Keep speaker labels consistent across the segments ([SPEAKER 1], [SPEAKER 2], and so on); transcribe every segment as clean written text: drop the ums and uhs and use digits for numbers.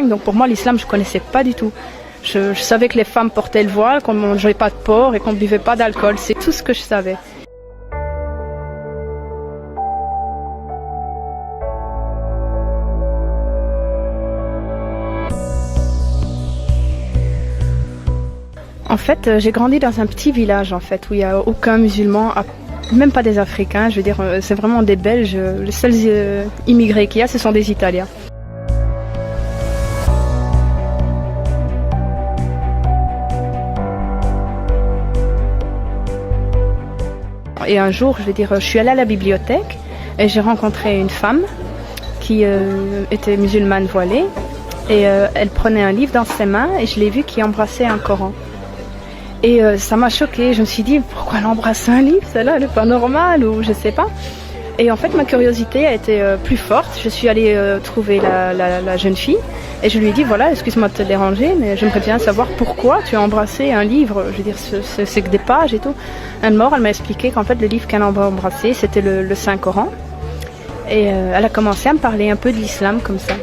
[SPEAKER 1] Donc pour moi, l'islam, je connaissais pas du tout. Je savais que les femmes portaient le voile, qu'on ne mangeait pas de porc et qu'on ne buvait pas d'alcool. C'est tout ce que je savais. En fait, j'ai grandi dans un petit village en fait où il n'y a aucun musulman, même pas des Africains. Je veux dire, c'est vraiment des Belges. Les seuls immigrés qu'il y a, ce sont des Italiens. Et un jour, je veux dire, je suis allée à la bibliothèque et j'ai rencontré une femme qui était musulmane voilée et elle prenait un livre dans ses mains et je l'ai vue qui embrassait un Coran. Et ça m'a choquée, je me suis dit pourquoi elle embrasse un livre, celle-là elle n'est pas normale ou je sais pas. Et en fait ma curiosité a été plus forte, je suis allée trouver la jeune fille et je lui ai dit voilà, excuse-moi de te déranger mais j'aimerais bien savoir pourquoi tu as embrassé un livre, je veux dire c'est que des pages et tout. Elle m'a expliqué qu'en fait le livre qu'elle a embrassé c'était le Saint-Coran et elle a commencé à me parler un peu de l'islam comme ça.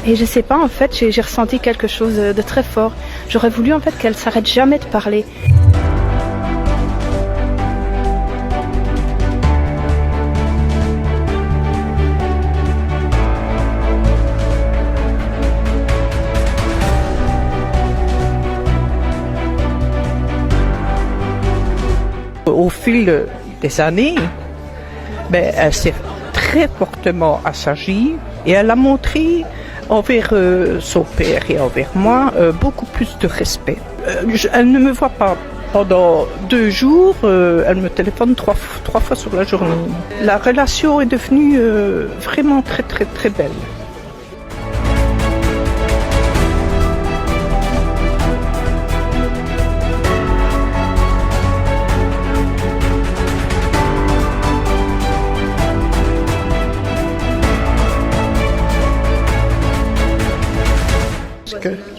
[SPEAKER 1] Et je sais pas, en fait, j'ai ressenti quelque chose de très fort. J'aurais voulu en fait qu'elle s'arrête jamais de parler.
[SPEAKER 2] Au fil des années, elle s'est très fortement assagie et elle a montré envers son père et envers moi beaucoup plus de respect. Elle ne me voit pas pendant 2 jours, elle me téléphone 3 fois sur la journée. La relation est devenue vraiment très très très belle.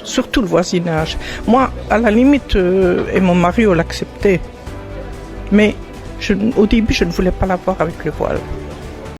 [SPEAKER 2] Surtout le voisinage. Moi, à la limite, et mon mari, on l'acceptait. Mais au début, je ne voulais pas la voir avec le voile.